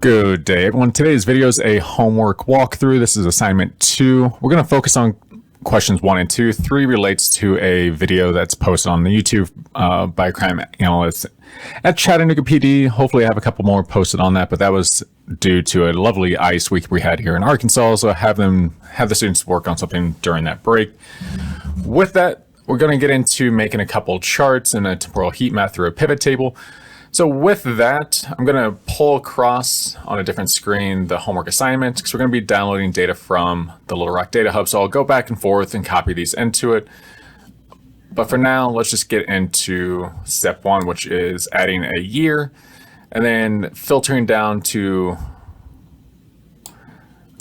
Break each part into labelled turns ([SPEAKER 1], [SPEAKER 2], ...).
[SPEAKER 1] Good day, everyone. Today's video is a homework walkthrough. This is assignment 2. We're going to focus on questions 1 and 2. 3 relates to a video that's posted on the YouTube by a crime analyst at Chattanooga PD. Hopefully I have a couple more posted on that, but that was due to a lovely ice week we had here in Arkansas. So I have the students work on something during that break. With that, we're going to get into making a couple charts and a temporal heat map through a pivot table. So with that, I'm going to pull across on a different screen the homework assignment because we're going to be downloading data from the Little Rock Data Hub. So I'll go back and forth and copy these into it. But for now, let's just get into step 1, which is adding a year and then filtering down to,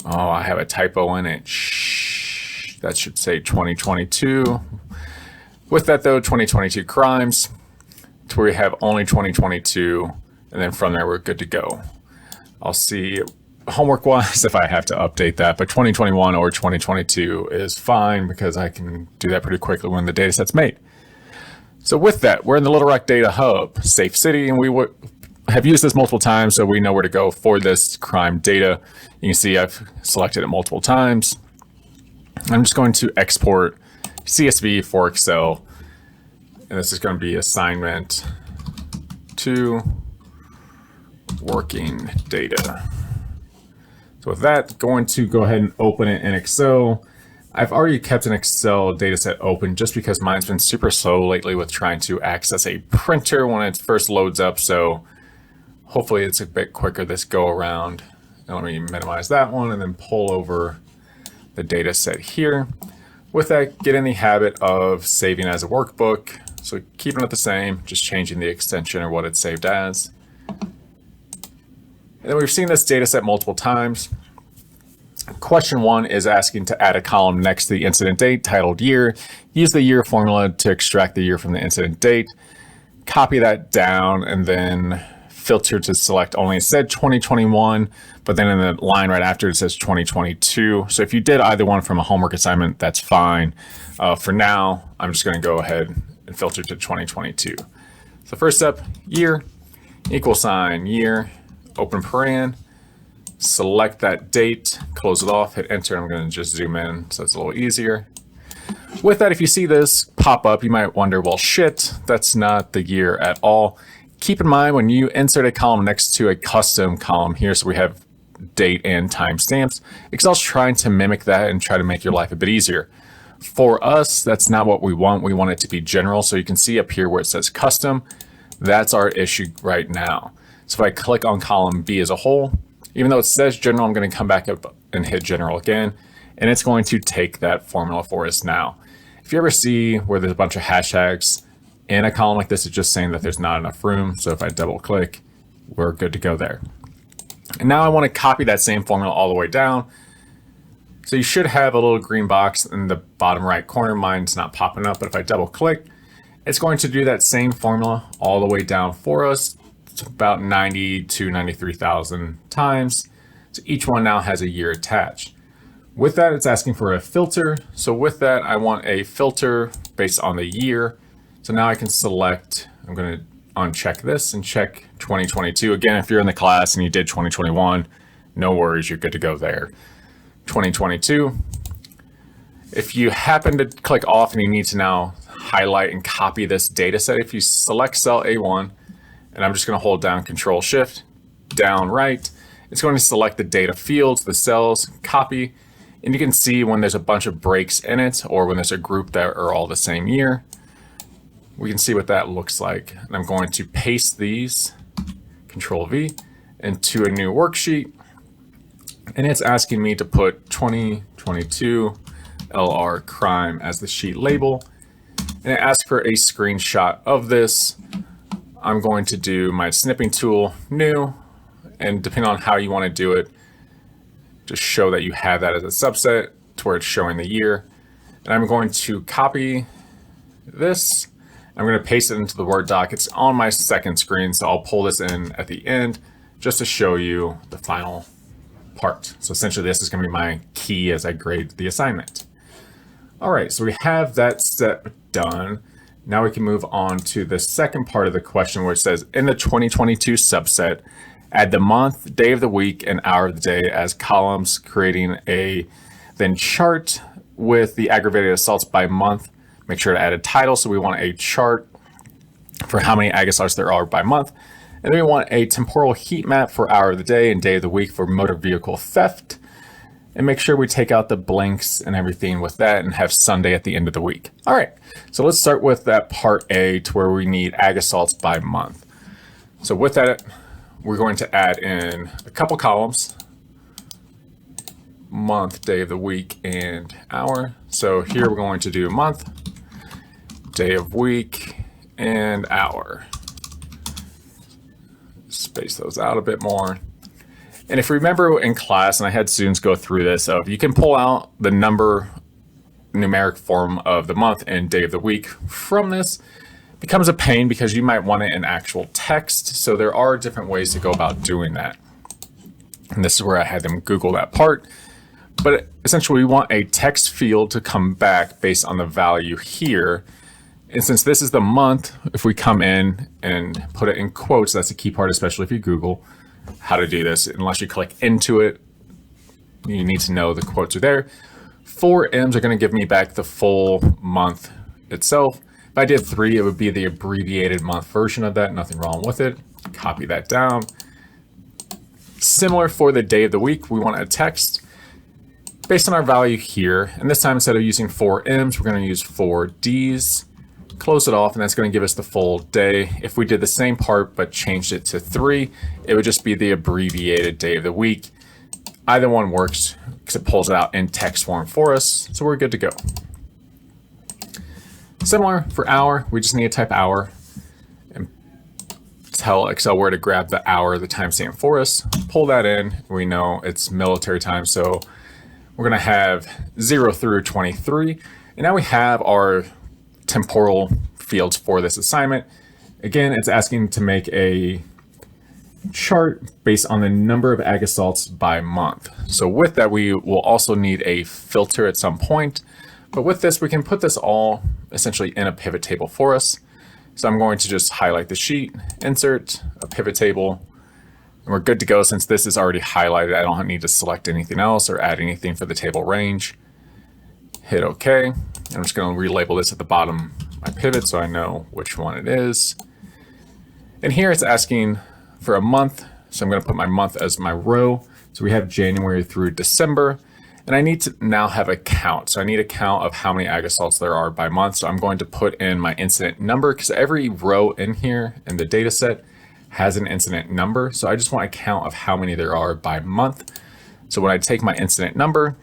[SPEAKER 1] oh, I have a typo in it. Shh, that should say 2022. With that though, 2022 crimes. To where we have only 2022, and then from there we're good to go. I'll see homework wise if I have to update that, but 2021 or 2022 is fine because I can do that pretty quickly when the data set's made. So with that, we're in the Little Rock Data Hub, Safe City, and we have used this multiple times, so we know where to go for this crime data. You can see I've selected it multiple times. I'm just going to export CSV for Excel. And this is going to be assignment 2, working data. So with that, going to go ahead and open it in Excel. I've already kept an Excel dataset open just because mine's been super slow lately with trying to access a printer when it first loads up. So hopefully it's a bit quicker this go around. And let me minimize that one and then pull over the dataset here. With that, get in the habit of saving as a workbook. So keeping it the same, just changing the extension or what it's saved as. And then we've seen this data set multiple times. Question 1 is asking to add a column next to the incident date titled year. Use the year formula to extract the year from the incident date. Copy that down and then filter to select only. It said 2021, but then in the line right after it says 2022. So if you did either one from a homework assignment, that's fine. For now, I'm just going to go ahead and filter to 2022. So first step, year, equal sign, year, open paren, select that date, close it off, hit enter. I'm going to just zoom in so it's a little easier. With that, if you see this pop up, you might wonder, well, shit, that's not the year at all. Keep in mind when you insert a column next to a custom column here, so we have date and timestamps, Excel's trying to mimic that and try to make your life a bit easier. For us, that's not what we want. We want it to be general. So you can see up here where it says custom, that's our issue right now. So if I click on column B as a whole, even though it says general, I'm going to come back up and hit general again, and it's going to take that formula for us now. If you ever see where there's a bunch of hashtags in a column like this, it's just saying that there's not enough room. So if I double click, we're good to go there. And now I want to copy that same formula all the way down. So you should have a little green box in the bottom right corner. Mine's not popping up, but if I double click, it's going to do that same formula all the way down for us. It's about 90 to 93,000 times. So each one now has a year attached. With that, it's asking for a filter. So with that, I want a filter based on the year. So now I can select, I'm going to uncheck this and check 2022. Again, if you're in the class and you did 2021, no worries, you're good to go there. 2022. If you happen to click off and you need to now highlight and copy this data set, if you select cell A1, and I'm just going to hold down Control Shift, down right, it's going to select the data fields, the cells, copy, and you can see when there's a bunch of breaks in it or when there's a group that are all the same year. We can see what that looks like. And I'm going to paste these, Control V, into a new worksheet. And it's asking me to put 2022 LR crime as the sheet label. And it asks for a screenshot of this. I'm going to do my snipping tool, new, and depending on how you want to do it, just show that you have that as a subset to where it's showing the year. And I'm going to copy this. I'm going to paste it into the Word doc. It's on my second screen, so I'll pull this in at the end just to show you the final part. So essentially this is going to be my key as I grade the assignment. All right, so we have that step done. Now we can move on to the second part of the question where it says in the 2022 subset, Add the month, day of the week, and hour of the day as columns, creating a then chart with the aggravated assaults by month. Make sure to add a title. So we want a chart for how many ag assaults there are by month. And then we want a temporal heat map for hour of the day and day of the week for motor vehicle theft. And make sure we take out the blanks and everything with that and have Sunday at the end of the week. All right, so let's start with that part A to where we need ag assaults by month. So with that, we're going to add in a couple columns, month, day of the week, and hour. So here we're going to do month, day of week, and hour. Space those out a bit more. And if you remember in class, and I had students go through this, you can pull out the numeric form of the month and day of the week from this. It becomes a pain because you might want it in actual text. So there are different ways to go about doing that. And this is where I had them Google that part. But essentially we want a text field to come back based on the value here. And since this is the month, if we come in and put it in quotes, that's a key part, especially if you Google how to do this. Unless you click into it, you need to know the quotes are there. 4 M's are going to give me back the full month itself. If I did 3, it would be the abbreviated month version of that. Nothing wrong with it. Copy that down. Similar for the day of the week, we want a text based on our value here. And this time, instead of using 4 M's, we're going to use 4 D's. Close it off, and that's going to give us the full day. If we did the same part but changed it to 3, it would just be the abbreviated day of the week. Either one works because it pulls it out in text form for us, so we're good to go. Similar for hour, we just need to type hour and tell Excel where to grab the hour, the timestamp for us. Pull that in. We know it's military time, so we're going to have 0 through 23. And now we have our temporal fields for this assignment. Again, it's asking to make a chart based on the number of ag assaults by month. So with that, we will also need a filter at some point. But with this, we can put this all essentially in a pivot table for us. So I'm going to just highlight the sheet, insert a pivot table, and we're good to go since this is already highlighted. I don't need to select anything else or add anything for the table range. Hit OK. I'm just going to relabel this at the bottom of my pivot so I know which one it is. And here it's asking for a month. So I'm going to put my month as my row. So we have January through December. And I need to now have a count. So I need a count of how many ag assaults there are by month. So I'm going to put in my incident number because every row in here in the data set has an incident number. So I just want a count of how many there are by month. So when I take my incident number,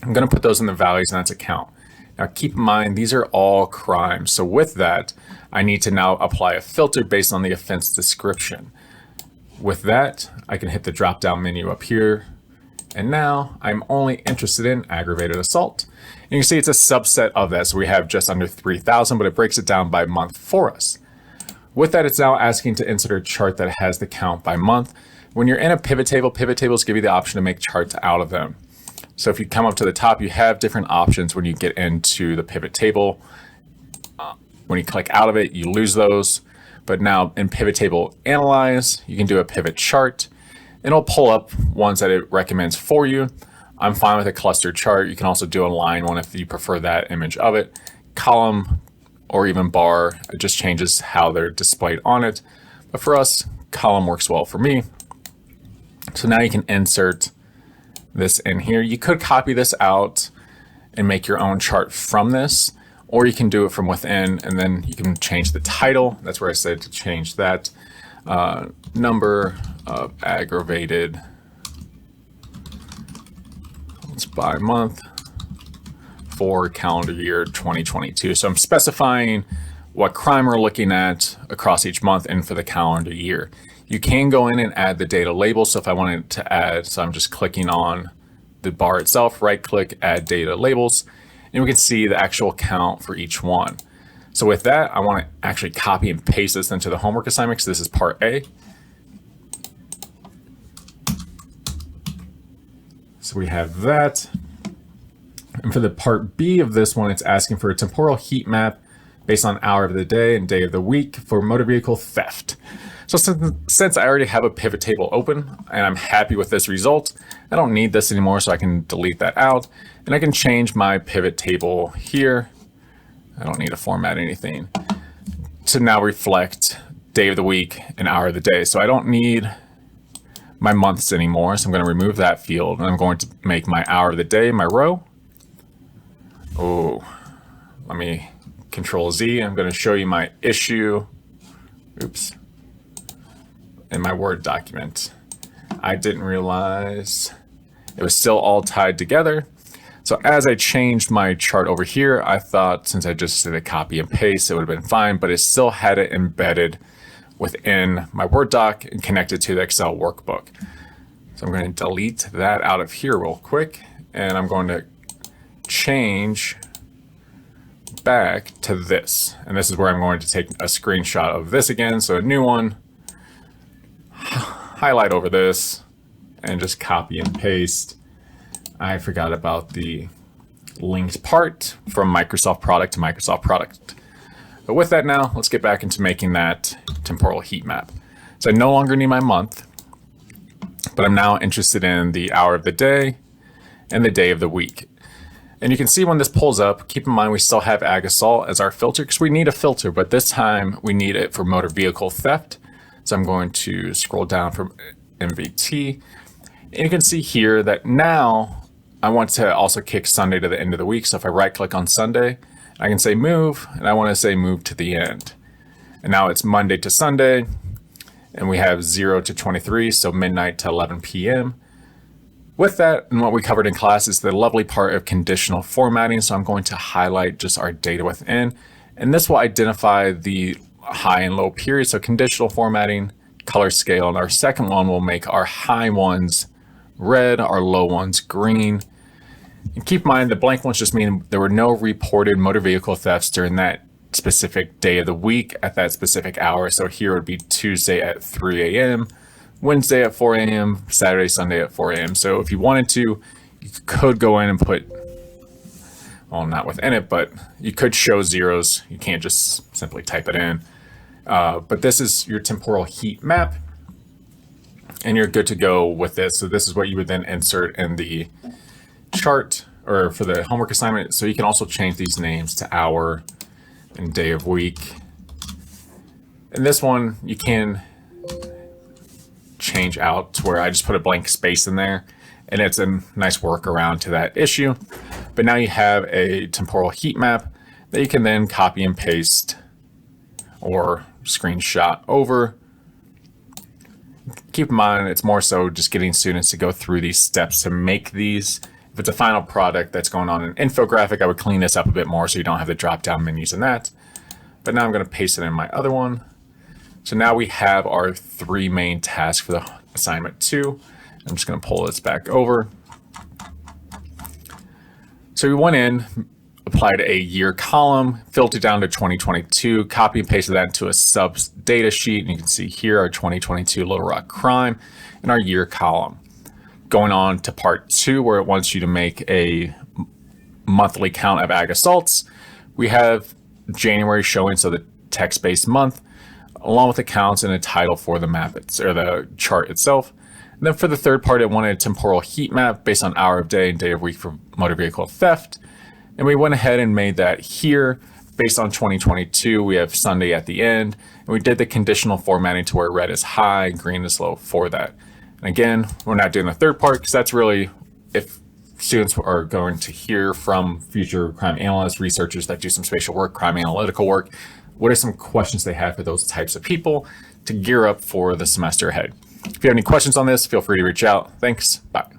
[SPEAKER 1] I'm going to put those in the values, and that's a count. Now keep in mind, these are all crimes. So with that, I need to now apply a filter based on the offense description. With that, I can hit the drop-down menu up here. And now I'm only interested in aggravated assault. And you can see it's a subset of that. So we have just under 3,000, but it breaks it down by month for us. With that, it's now asking to insert a chart that has the count by month. When you're in a pivot table, pivot tables give you the option to make charts out of them. So if you come up to the top, you have different options when you get into the pivot table. When you click out of it, you lose those. But now in pivot table analyze, you can do a pivot chart. And it'll pull up ones that it recommends for you. I'm fine with a cluster chart. You can also do a line one if you prefer that image of it. Column or even bar, it just changes how they're displayed on it. But for us, column works well for me. So now you can insert this in here. You could copy this out and make your own chart from this, or you can do it from within and then you can change the title. That's where I said to change that. Number of aggravated by month for calendar year 2022. So I'm specifying what crime we're looking at across each month and for the calendar year. You can go in and add the data label. So if I wanted to add, so I'm just clicking on the bar itself, right click, add data labels, and we can see the actual count for each one. So with that, I want to actually copy and paste this into the homework assignment because this is part A. So we have that. And for the part B of this one, it's asking for a temporal heat map based on hour of the day and day of the week for motor vehicle theft. So since I already have a pivot table open and I'm happy with this result, I don't need this anymore, so I can delete that out. And I can change my pivot table here. I don't need to format anything to now reflect day of the week and hour of the day. So I don't need my months anymore. So I'm going to remove that field and I'm going to make my hour of the day my row. Oh, let me Control Z. I'm going to show you my issue. Oops. In my Word document. I didn't realize it was still all tied together. So as I changed my chart over here, I thought since I just did a copy and paste, it would have been fine, but it still had it embedded within my Word doc and connected to the Excel workbook. So I'm going to delete that out of here real quick, and I'm going to change back to this. And this is where I'm going to take a screenshot of this again. So a new one, highlight over this, and just copy and paste. I forgot about the linked part from Microsoft product to Microsoft product. But with that now, let's get back into making that temporal heat map. So I no longer need my month, but I'm now interested in the hour of the day and the day of the week. And you can see when this pulls up, keep in mind we still have Ag Assault as our filter because we need a filter, but this time we need it for motor vehicle theft. So I'm going to scroll down from MVT. And you can see here that now I want to also kick Sunday to the end of the week. So if I right click on Sunday, I can say move, and I want to say move to the end. And now it's Monday to Sunday, and we have 0 to 23, so midnight to 11 p.m. With that, and what we covered in class is the lovely part of conditional formatting. So I'm going to highlight just our data within, and this will identify the high and low periods. So conditional formatting, color scale, and our second one will make our high ones red, our low ones green. And keep in mind the blank ones just mean there were no reported motor vehicle thefts during that specific day of the week at that specific hour. So here would be Tuesday at 3 a.m., Wednesday at 4 a.m., Saturday, Sunday at 4 a.m. So if you wanted to, you could go in and put, well, not within it, but you could show zeros. You can't just simply type it in. But this is your temporal heat map, and you're good to go with this. So this is what you would then insert in the chart or for the homework assignment. So you can also change these names to hour and day of week. And this one you can change out to where I just put a blank space in there, and it's a nice workaround to that issue. But now you have a temporal heat map that you can then copy and paste or screenshot over. Keep in mind, it's more so just getting students to go through these steps to make these. If it's a final product that's going on an infographic, I would clean this up a bit more so you don't have the drop down menus in that. But now I'm going to paste it in my other one. So now we have our three main tasks for the assignment 2. I'm just going to pull this back over. So we went in, applied a year column, filtered down to 2022, copy and pasted that into a subs data sheet. And you can see here our 2022 Little Rock crime and our year column. Going on to part 2, where it wants you to make a monthly count of Ag Assaults. We have January showing, so the text-based month, along with the counts and a title for the map or the chart itself. And then for the third part, it wanted a temporal heat map based on hour of day and day of week for motor vehicle theft. And we went ahead and made that here based on 2022. We have Sunday at the end, and we did the conditional formatting to where red is high, green is low for that. And again, we're not doing the third part because that's really if students are going to hear from future crime analysts, researchers that do some spatial work, crime analytical work. What are some questions they have for those types of people to gear up for the semester ahead? If you have any questions on this, feel free to reach out. Thanks. Bye.